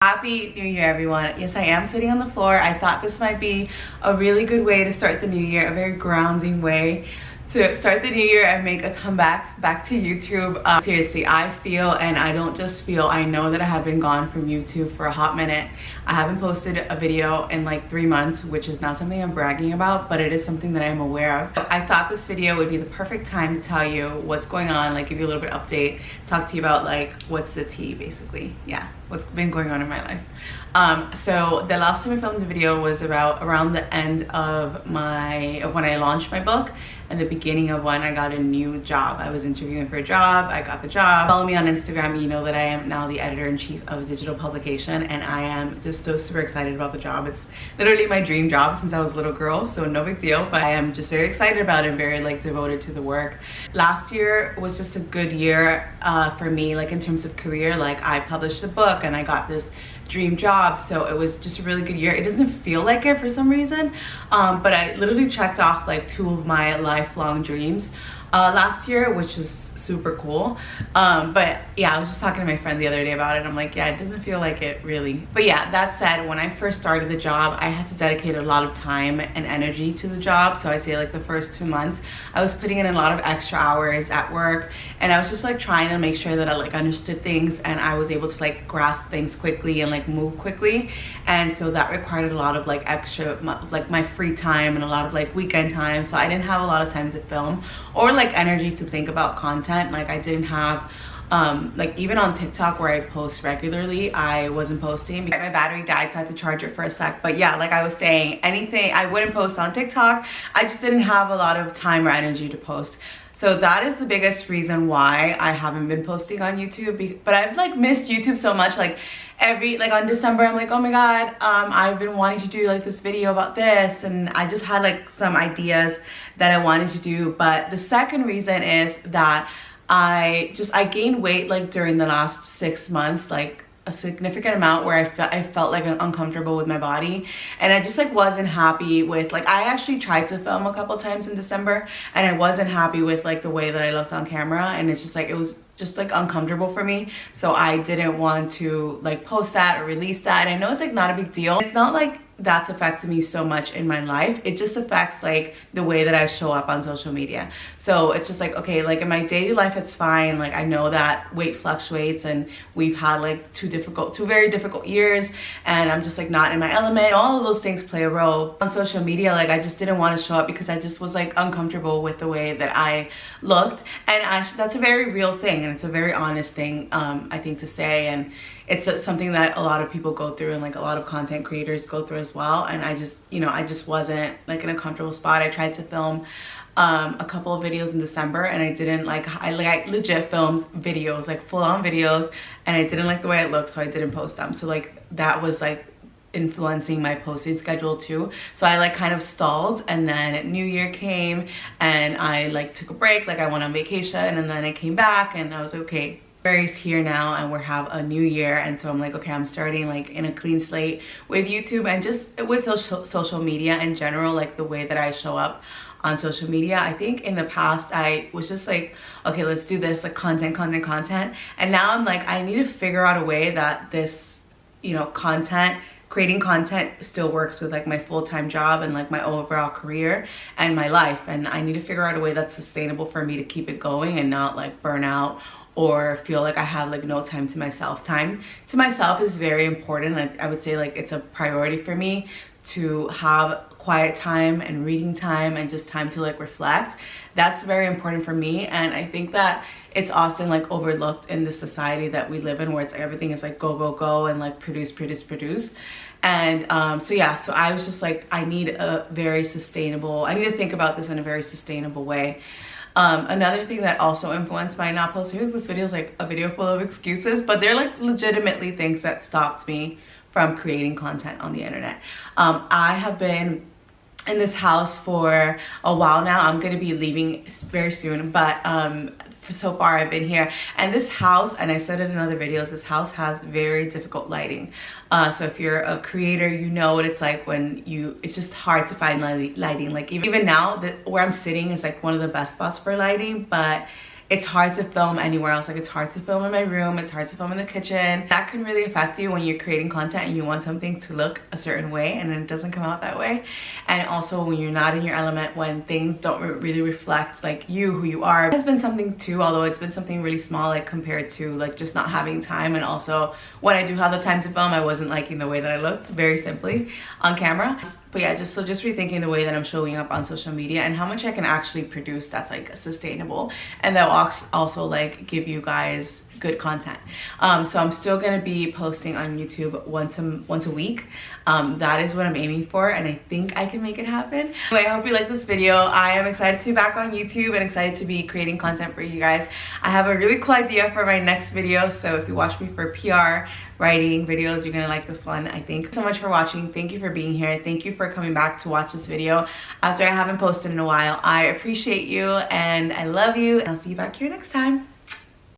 Happy New Year, everyone. Yes, I am sitting on the floor. I thought this might be a really good way to start the new year, a very grounding way to start the new year and make a comeback back to YouTube. Seriously, I feel, and I don't just feel, I know that I have been gone from YouTube for a hot minute. I haven't posted a video in like 3 months, which is not something I'm bragging about, but it is something that I am aware of. I thought this video would be the perfect time to tell you what's going on, like give you a little bit of update, talk to you about like what's the tea basically. Yeah, what's been going on in my life. So the last time I filmed a video was around the end of when I launched my book and the beginning of when I got a new job. I was interviewing for a job, I got the job. Follow me on Instagram, you know that I am now the editor-in-chief of a digital publication, and I am just so super excited about the job. It's literally my dream job since I was a little girl, so no big deal, but I am just very excited about it and very like devoted to the work. Last year was just a good year for me, like in terms of career. Like I published a book and I got this dream job, so it was just a really good year. It doesn't feel like it for some reason, but I literally checked off like 2 of my lifelong dreams last year, which was super cool. But yeah, I was just talking to my friend the other day about it. I'm like, yeah, it doesn't feel like it really. But yeah, that said, when I first started the job, I had to dedicate a lot of time and energy to the job. So I say like the first 2 months, I was putting in a lot of extra hours at work, and I was just like trying to make sure that I like understood things and I was able to like grasp things quickly and like move quickly. And so that required a lot of like extra, like my free time and a lot of like weekend time. So I didn't have a lot of time to film or like energy to think about content. Like I didn't have like even on TikTok where I post regularly, I wasn't posting. My battery died, so I had to charge it for a sec. But yeah, like I was saying, anything I wouldn't post on TikTok. I just didn't have a lot of time or energy to post. So that is the biggest reason why I haven't been posting on YouTube. But I've like missed YouTube so much. Like on December, I'm like, oh my God, I've been wanting to do like this video about this, and I just had like some ideas that I wanted to do. But the second reason is that I gained weight like during the last 6 months, like a significant amount, where I felt like uncomfortable with my body, and I just like wasn't happy with, like, I actually tried to film a couple times in December and I wasn't happy with like the way that I looked on camera, and it's just like it was just like uncomfortable for me. So I didn't want to like post that or release that. And I know it's like not a big deal. It's not like that's affected me so much in my life. It just affects like the way that I show up on social media. So it's just like, okay, like in my daily life it's fine. Like I know that weight fluctuates, and we've had like 2 very difficult years, and I'm just like not in my element. All of those things play a role. On social media, like I just didn't want to show up because I just was like uncomfortable with the way that I looked. And actually that's a very real thing, and it's a very honest thing, I think, to say, and it's something that a lot of people go through, and like a lot of content creators go through as well. And I just, you know, I just wasn't like in a comfortable spot. I tried to film a couple of videos in December, and I didn't like, I legit filmed videos, like full-on videos, and I didn't like the way it looked, so I didn't post them. So like that was like influencing my posting schedule too. So I like kind of stalled, and then New Year came and I like took a break, like I went on vacation, and then I came back and I was like, okay, February's here now and we have a new year. And so I'm like, okay, I'm starting like in a clean slate with YouTube and just with social media in general, like the way that I show up on social media. I think in the past I was just like, okay, let's do this, like content. And now I'm like, I need to figure out a way that this, you know, creating content still works with like my full-time job and like my overall career and my life. And I need to figure out a way that's sustainable for me to keep it going and not like burn out or feel like I have like no time to myself. Time to myself is very important. Like I would say like it's a priority for me to have quiet time and reading time and just time to like reflect. That's very important for me, and I think that it's often like overlooked in the society that we live in, where it's like everything is like go and like produce. And so yeah, so I was just like, I need to think about this in a very sustainable way. Another thing that also influenced my not posting, this video is like a video full of excuses, but they're like legitimately things that stopped me from creating content on the internet. I have been in this house for a while now. I'm going to be leaving very soon, but so far I've been here, and this house, and I've said it in other videos, this house has very difficult lighting. So if you're a creator, you know what it's like when it's just hard to find lighting. Like even now, where I'm sitting is like one of the best spots for lighting, but it's hard to film anywhere else. Like it's hard to film in my room, it's hard to film in the kitchen. That can really affect you when you're creating content and you want something to look a certain way and then it doesn't come out that way. And also when you're not in your element, when things don't really reflect like you, who you are. It has been something too, although it's been something really small like compared to like just not having time. And also when I do have the time to film, I wasn't liking the way that I looked, very simply, on camera. But yeah, just rethinking the way that I'm showing up on social media and how much I can actually produce that's like sustainable and that will also like give you guys good content. So I'm still gonna be posting on YouTube once a week. That is what I'm aiming for, and I think I can make it happen. Anyway, I hope you like this video. I am excited to be back on YouTube and excited to be creating content for you guys. I have a really cool idea for my next video, so if you watch me for PR writing videos, you're gonna like this one, I think. Thank you so much for watching. Thank you for being here. Thank you for coming back to watch this video after I haven't posted in a while. I appreciate you and I love you, and I'll see you back here next time.